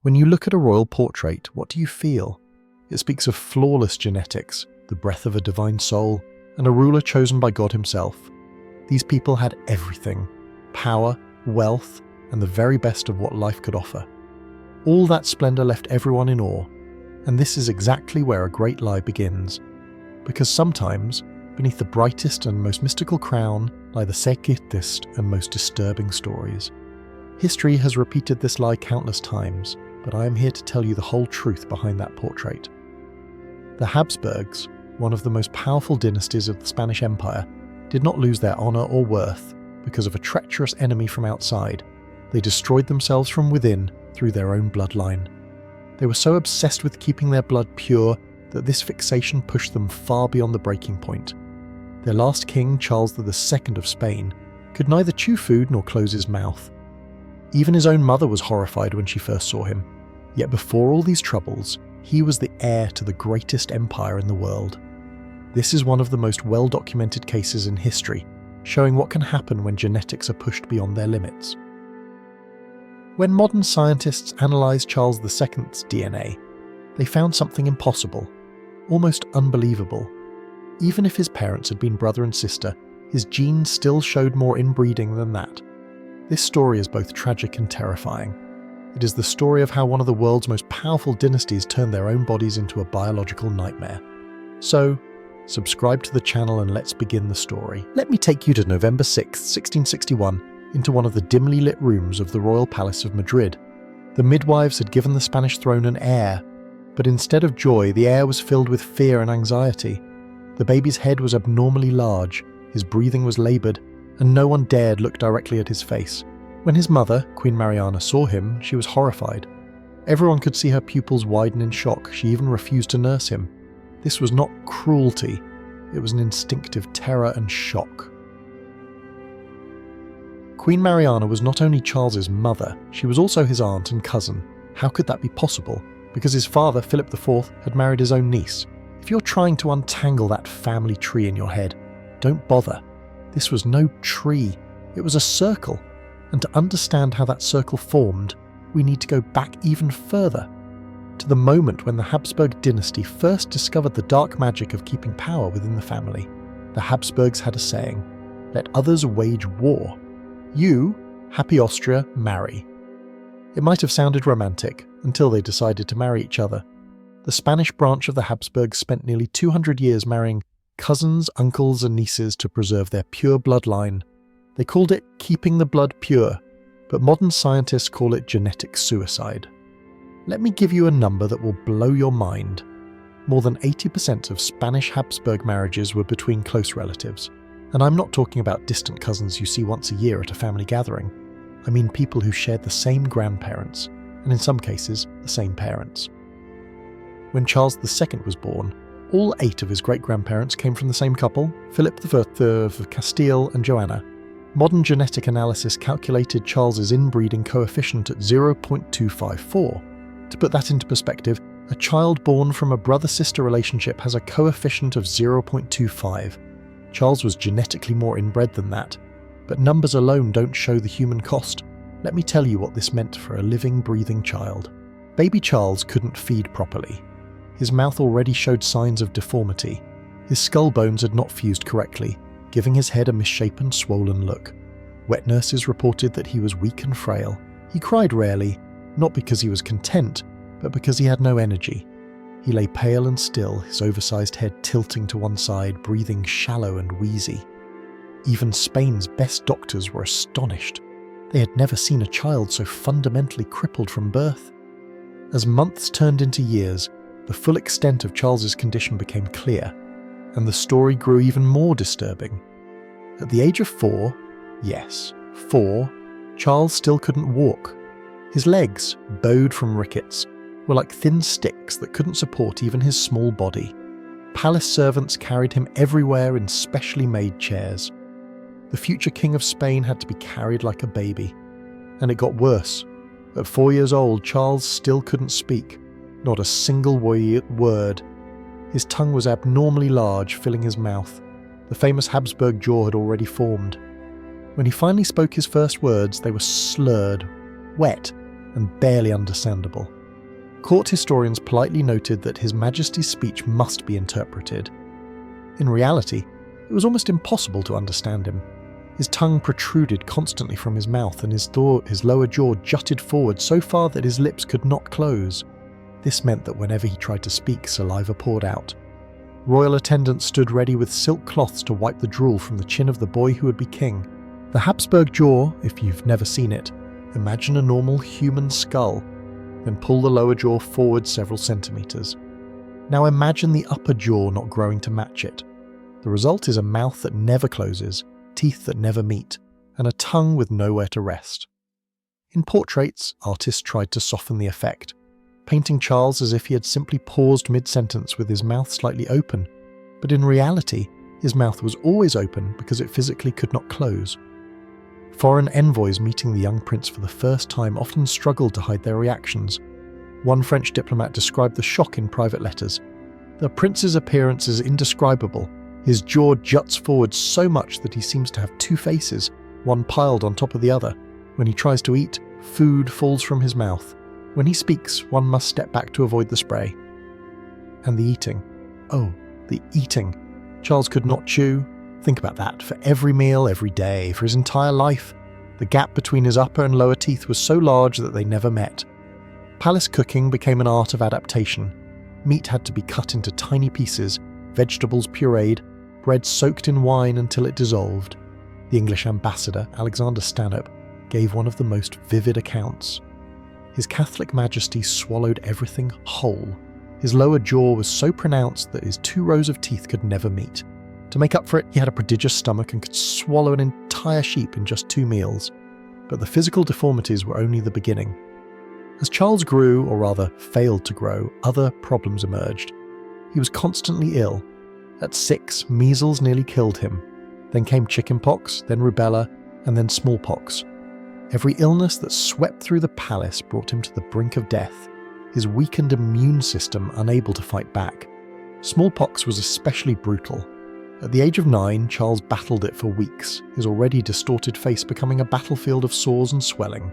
When you look at a royal portrait, what do you feel? It speaks of flawless genetics, the breath of a divine soul, and a ruler chosen by God himself. These people had everything: power, wealth, and the very best of what life could offer. All that splendor left everyone in awe, and this is exactly where a great lie begins. Because sometimes, beneath the brightest and most mystical crown lie the secretest and most disturbing stories. History has repeated this lie countless times, but I am here to tell you the whole truth behind that portrait. The Habsburgs, one of the most powerful dynasties of the Spanish Empire, did not lose their honor or worth because of a treacherous enemy from outside. They destroyed themselves from within through their own bloodline. They were so obsessed with keeping their blood pure that this fixation pushed them far beyond the breaking point. Their last king, Charles II of Spain, could neither chew food nor close his mouth. Even his own mother was horrified when she first saw him. Yet before all these troubles, he was the heir to the greatest empire in the world. This is one of the most well-documented cases in history, showing what can happen when genetics are pushed beyond their limits. When modern scientists analysed Charles II's DNA, they found something impossible, almost unbelievable. Even if his parents had been brother and sister, his genes still showed more inbreeding than that. This story is both tragic and terrifying. It is the story of how one of the world's most powerful dynasties turned their own bodies into a biological nightmare. So, subscribe to the channel and let's begin the story. Let me take you to November 6, 1661, into one of the dimly lit rooms of the royal palace of Madrid. The midwives had given the Spanish throne an heir, but instead of joy, the air was filled with fear and anxiety. The baby's head was abnormally large, his breathing was laboured, and no one dared look directly at his face. When his mother, Queen Mariana, saw him, she was horrified. Everyone could see her pupils widen in shock. She even refused to nurse him. This was not cruelty, it was an instinctive terror and shock. Queen Mariana was not only Charles's mother, she was also his aunt and cousin. How could that be possible? Because his father, Philip IV, had married his own niece. If you're trying to untangle that family tree in your head, don't bother. This was no tree, it was a circle. And to understand how that circle formed, we need to go back even further, to the moment when the Habsburg dynasty first discovered the dark magic of keeping power within the family. The Habsburgs had a saying, "Let others wage war. You, happy Austria, marry." It might have sounded romantic, until they decided to marry each other. The Spanish branch of the Habsburgs spent nearly 200 years marrying cousins, uncles and nieces to preserve their pure bloodline. They called it keeping the blood pure, but modern scientists call it genetic suicide. Let me give you a number that will blow your mind. More than 80% of Spanish Habsburg marriages were between close relatives. And I'm not talking about distant cousins you see once a year at a family gathering. I mean people who shared the same grandparents, and in some cases, the same parents. When Charles II was born, all 8 of his great-grandparents came from the same couple, Philip IV of Castile and Joanna. Modern genetic analysis calculated Charles's inbreeding coefficient at 0.254. To put that into perspective, a child born from a brother-sister relationship has a coefficient of 0.25. Charles was genetically more inbred than that, but numbers alone don't show the human cost. Let me tell you what this meant for a living, breathing child. Baby Charles couldn't feed properly. His mouth already showed signs of deformity. His skull bones had not fused correctly, giving his head a misshapen, swollen look. Wet nurses reported that he was weak and frail. He cried rarely, not because he was content, but because he had no energy. He lay pale and still, his oversized head tilting to one side, breathing shallow and wheezy. Even Spain's best doctors were astonished. They had never seen a child so fundamentally crippled from birth. As months turned into years, the full extent of Charles's condition became clear, and the story grew even more disturbing. At the age of 4, yes, 4, Charles still couldn't walk. His legs, bowed from rickets, were like thin sticks that couldn't support even his small body. Palace servants carried him everywhere in specially made chairs. The future king of Spain had to be carried like a baby. And it got worse. At 4 years old, Charles still couldn't speak, not a single word. His tongue was abnormally large, filling his mouth. The famous Habsburg jaw had already formed. When he finally spoke his first words, they were slurred, wet, and barely understandable. Court historians politely noted that His Majesty's speech must be interpreted. In reality, it was almost impossible to understand him. His tongue protruded constantly from his mouth, and his lower jaw jutted forward so far that his lips could not close. This meant that whenever he tried to speak, saliva poured out. Royal attendants stood ready with silk cloths to wipe the drool from the chin of the boy who would be king. The Habsburg jaw, if you've never seen it, imagine a normal human skull, then pull the lower jaw forward several centimeters. Now imagine the upper jaw not growing to match it. The result is a mouth that never closes, teeth that never meet, and a tongue with nowhere to rest. In portraits, artists tried to soften the effect, painting Charles as if he had simply paused mid-sentence with his mouth slightly open, but in reality, his mouth was always open because it physically could not close. Foreign envoys meeting the young prince for the first time often struggled to hide their reactions. One French diplomat described the shock in private letters. "The prince's appearance is indescribable. His jaw juts forward so much that he seems to have two faces, one piled on top of the other. When he tries to eat, food falls from his mouth. When he speaks, one must step back to avoid the spray." And the eating. Oh, the eating. Charles could not chew. Think about that. For every meal, every day, for his entire life, the gap between his upper and lower teeth was so large that they never met. Palace cooking became an art of adaptation. Meat had to be cut into tiny pieces, vegetables pureed, bread soaked in wine until it dissolved. The English ambassador, Alexander Stanhope, gave one of the most vivid accounts. His Catholic Majesty swallowed everything whole. His lower jaw was so pronounced that his 2 rows of teeth could never meet. To make up for it, he had a prodigious stomach and could swallow an entire sheep in just 2 meals. But the physical deformities were only the beginning. As Charles grew, or rather failed to grow, other problems emerged. He was constantly ill. At 6, measles nearly killed him. Then came chickenpox, then rubella, and then smallpox. Every illness that swept through the palace brought him to the brink of death, his weakened immune system unable to fight back. Smallpox was especially brutal. At the age of 9, Charles battled it for weeks, his already distorted face becoming a battlefield of sores and swelling.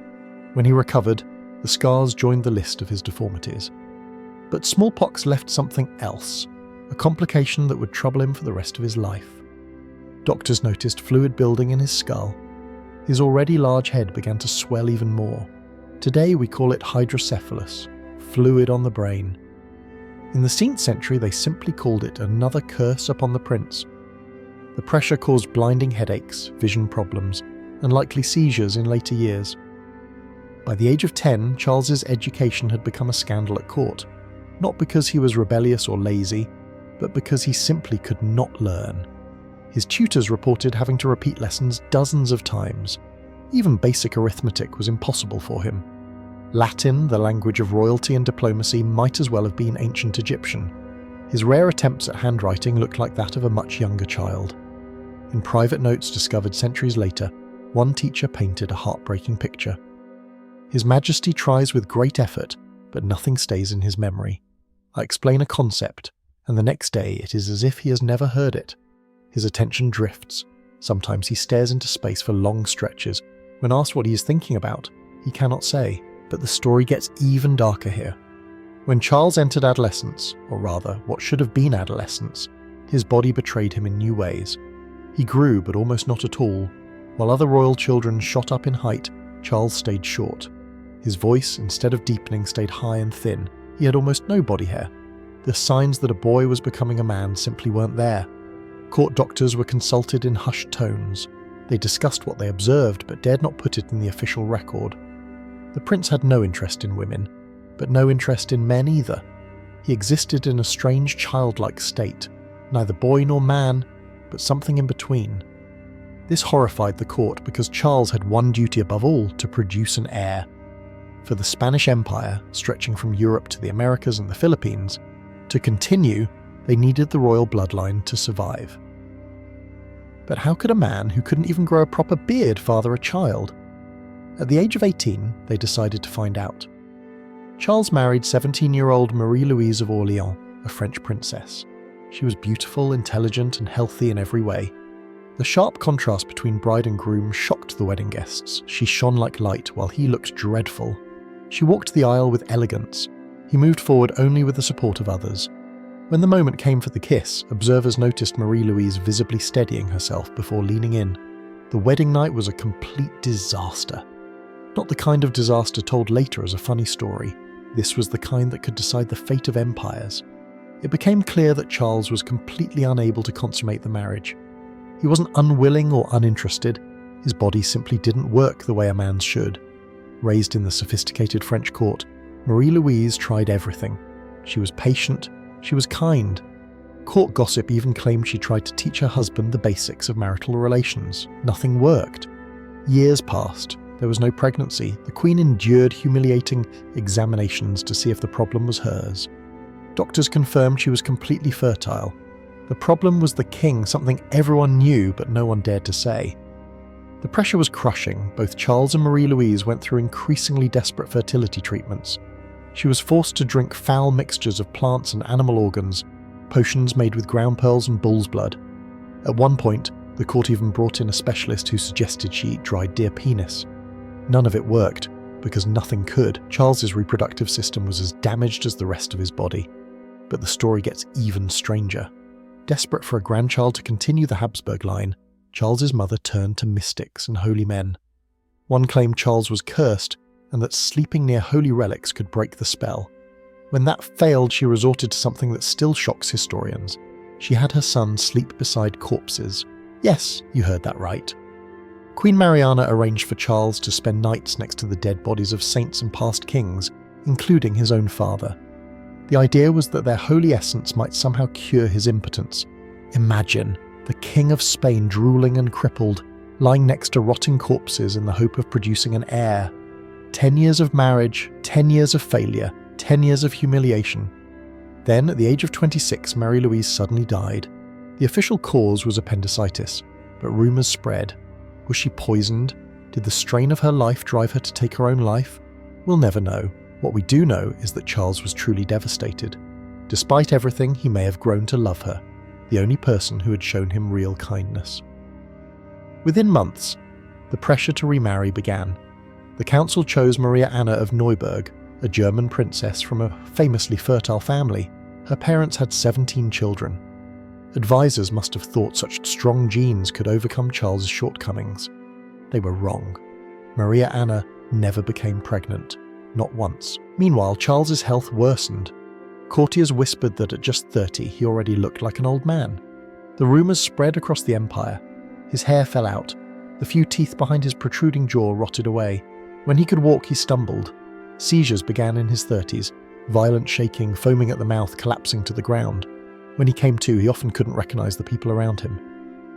When he recovered, the scars joined the list of his deformities. But smallpox left something else, a complication that would trouble him for the rest of his life. Doctors noticed fluid building in his skull. His already large head began to swell even more. Today we call it hydrocephalus, fluid on the brain. In the 16th century they simply called it another curse upon the prince. The pressure caused blinding headaches, vision problems, and likely seizures in later years. By the age of 10, Charles's education had become a scandal at court, not because he was rebellious or lazy, but because he simply could not learn. His tutors reported having to repeat lessons dozens of times. Even basic arithmetic was impossible for him. Latin, the language of royalty and diplomacy, might as well have been ancient Egyptian. His rare attempts at handwriting looked like that of a much younger child. In private notes discovered centuries later, one teacher painted a heartbreaking picture. His Majesty tries with great effort, but nothing stays in his memory. I explain a concept, and the next day it is as if he has never heard it. His attention drifts. Sometimes he stares into space for long stretches. When asked what he is thinking about, he cannot say, but the story gets even darker here. When Charles entered adolescence, or rather, what should have been adolescence, his body betrayed him in new ways. He grew, but almost not at all. While other royal children shot up in height, Charles stayed short. His voice, instead of deepening, stayed high and thin. He had almost no body hair. The signs that a boy was becoming a man simply weren't there. Court doctors were consulted in hushed tones. They discussed what they observed, but dared not put it in the official record. The prince had no interest in women, but no interest in men either. He existed in a strange childlike state, neither boy nor man, but something in between. This horrified the court because Charles had one duty above all, to produce an heir. For the Spanish Empire, stretching from Europe to the Americas and the Philippines, to continue, they needed the royal bloodline to survive. But how could a man who couldn't even grow a proper beard father a child? At the age of 18, they decided to find out. Charles married 17-year-old Marie-Louise of Orléans, a French princess. She was beautiful, intelligent, and healthy in every way. The sharp contrast between bride and groom shocked the wedding guests. She shone like light, while he looked dreadful. She walked the aisle with elegance. He moved forward only with the support of others. When the moment came for the kiss, observers noticed Marie-Louise visibly steadying herself before leaning in. The wedding night was a complete disaster. Not the kind of disaster told later as a funny story. This was the kind that could decide the fate of empires. It became clear that Charles was completely unable to consummate the marriage. He wasn't unwilling or uninterested. His body simply didn't work the way a man's should. Raised in the sophisticated French court, Marie-Louise tried everything. She was patient. She was kind. Court gossip even claimed she tried to teach her husband the basics of marital relations. Nothing worked. Years passed. There was no pregnancy. The Queen endured humiliating examinations to see if the problem was hers. Doctors confirmed she was completely fertile. The problem was the king, something everyone knew but no one dared to say. The pressure was crushing. Both Charles and Marie-Louise went through increasingly desperate fertility treatments. She was forced to drink foul mixtures of plants and animal organs, potions made with ground pearls and bull's blood. At one point, the court even brought in a specialist who suggested she eat dried deer penis. None of it worked, because nothing could. Charles's reproductive system was as damaged as the rest of his body. But the story gets even stranger. Desperate for a grandchild to continue the Habsburg line, Charles's mother turned to mystics and holy men. One claimed Charles was cursed, and that sleeping near holy relics could break the spell. When that failed, she resorted to something that still shocks historians. She had her son sleep beside corpses. Yes, you heard that right. Queen Mariana arranged for Charles to spend nights next to the dead bodies of saints and past kings, including his own father. The idea was that their holy essence might somehow cure his impotence. Imagine, the King of Spain drooling and crippled, lying next to rotting corpses in the hope of producing an heir. 10 years of marriage, 10 years of failure, 10 years of humiliation. Then, at the age of 26, Marie-Louise suddenly died. The official cause was appendicitis, but rumours spread. Was she poisoned? Did the strain of her life drive her to take her own life? We'll never know. What we do know is that Charles was truly devastated. Despite everything, he may have grown to love her, the only person who had shown him real kindness. Within months, the pressure to remarry began. The council chose Maria Anna of Neuburg, a German princess from a famously fertile family. Her parents had 17 children. Advisors must have thought such strong genes could overcome Charles's shortcomings. They were wrong. Maria Anna never became pregnant, not once. Meanwhile, Charles's health worsened. Courtiers whispered that at just 30 he already looked like an old man. The rumours spread across the empire. His hair fell out. The few teeth behind his protruding jaw rotted away. When he could walk, he stumbled. Seizures began in his 30s, violent shaking, foaming at the mouth, collapsing to the ground. When he came to, he often couldn't recognise the people around him.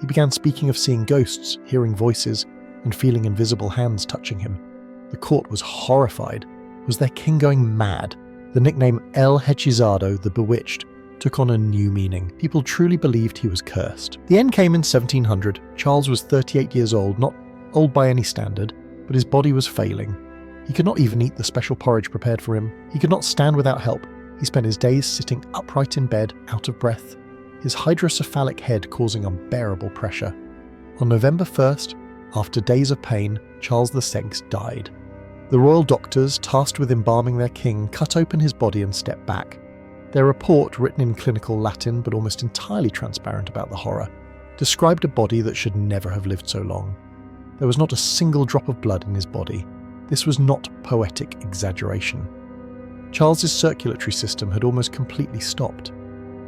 He began speaking of seeing ghosts, hearing voices, and feeling invisible hands touching him. The court was horrified. Was their king going mad? The nickname El Hechizado, the Bewitched, took on a new meaning. People truly believed he was cursed. The end came in 1700. Charles was 38 years old, not old by any standard, but his body was failing. He could not even eat the special porridge prepared for him. He could not stand without help. He spent his days sitting upright in bed, out of breath, his hydrocephalic head causing unbearable pressure. On November 1st, after days of pain, Charles VI died. The royal doctors, tasked with embalming their king, cut open his body and stepped back. Their report, written in clinical Latin but almost entirely transparent about the horror, described a body that should never have lived so long. There was not a single drop of blood in his body. This was not poetic exaggeration. Charles's circulatory system had almost completely stopped.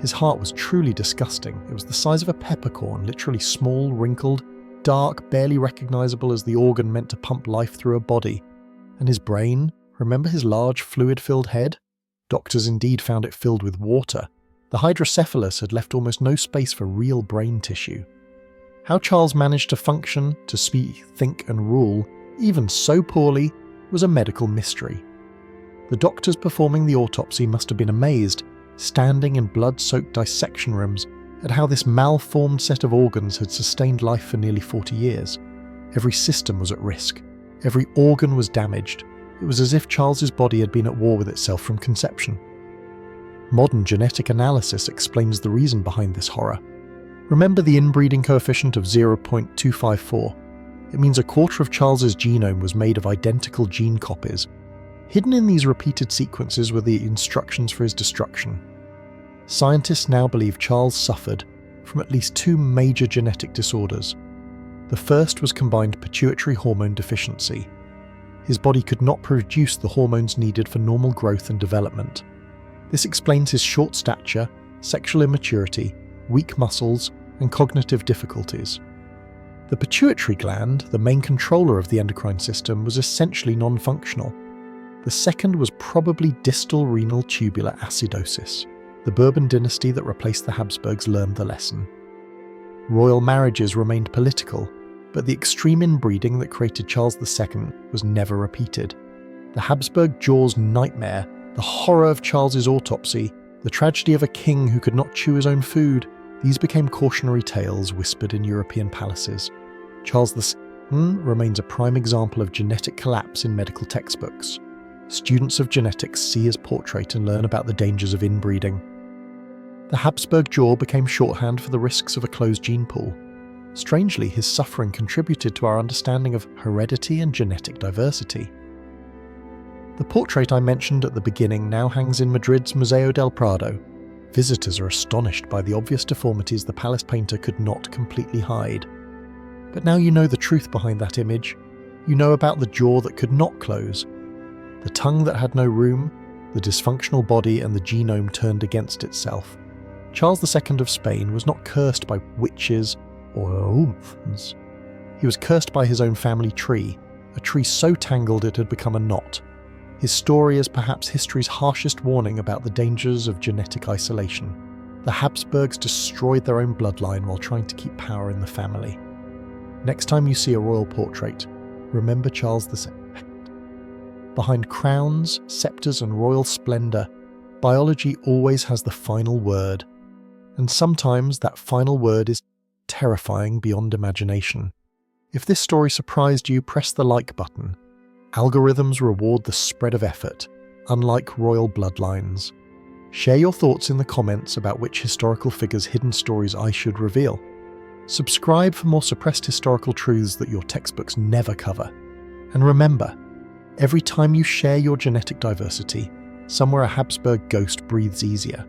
His heart was truly disgusting. It was the size of a peppercorn, literally small, wrinkled, dark, barely recognisable as the organ meant to pump life through a body. And his brain? Remember his large, fluid-filled head? Doctors indeed found it filled with water. The hydrocephalus had left almost no space for real brain tissue. How Charles managed to function, to speak, think and rule, even so poorly, was a medical mystery. The doctors performing the autopsy must have been amazed, standing in blood-soaked dissection rooms, at how this malformed set of organs had sustained life for nearly 40 years. Every system was at risk. Every organ was damaged. It was as if Charles's body had been at war with itself from conception. Modern genetic analysis explains the reason behind this horror. Remember the inbreeding coefficient of 0.254? It means a quarter of Charles's genome was made of identical gene copies. Hidden in these repeated sequences were the instructions for his destruction. Scientists now believe Charles suffered from at least 2 major genetic disorders. The first was combined pituitary hormone deficiency. His body could not produce the hormones needed for normal growth and development. This explains his short stature, sexual immaturity, weak muscles, and cognitive difficulties. The pituitary gland, the main controller of the endocrine system, was essentially non-functional. The second was probably distal renal tubular acidosis. The Bourbon dynasty that replaced the Habsburgs learned the lesson. Royal marriages remained political, but the extreme inbreeding that created Charles II was never repeated. The Habsburg Jaw's nightmare, the horror of Charles's autopsy, the tragedy of a king who could not chew his own food, these became cautionary tales whispered in European palaces. Charles II remains a prime example of genetic collapse in medical textbooks. Students of genetics see his portrait and learn about the dangers of inbreeding. The Habsburg jaw became shorthand for the risks of a closed gene pool. Strangely, his suffering contributed to our understanding of heredity and genetic diversity. The portrait I mentioned at the beginning now hangs in Madrid's Museo del Prado. Visitors are astonished by the obvious deformities the palace painter could not completely hide. But now you know the truth behind that image. You know about the jaw that could not close, the tongue that had no room, the dysfunctional body, and the genome turned against itself. Charles II of Spain was not cursed by witches or oomphs. He was cursed by his own family tree, a tree so tangled it had become a knot. His story is perhaps history's harshest warning about the dangers of genetic isolation. The Habsburgs destroyed their own bloodline while trying to keep power in the family. Next time you see a royal portrait, remember Charles II. Behind crowns, scepters, and royal splendor, biology always has the final word. And sometimes that final word is terrifying beyond imagination. If this story surprised you, press the like button. Algorithms reward the spread of effort, unlike royal bloodlines. Share your thoughts in the comments about which historical figures' hidden stories I should reveal. Subscribe for more suppressed historical truths that your textbooks never cover. And remember, every time you share your genetic diversity, somewhere a Habsburg ghost breathes easier.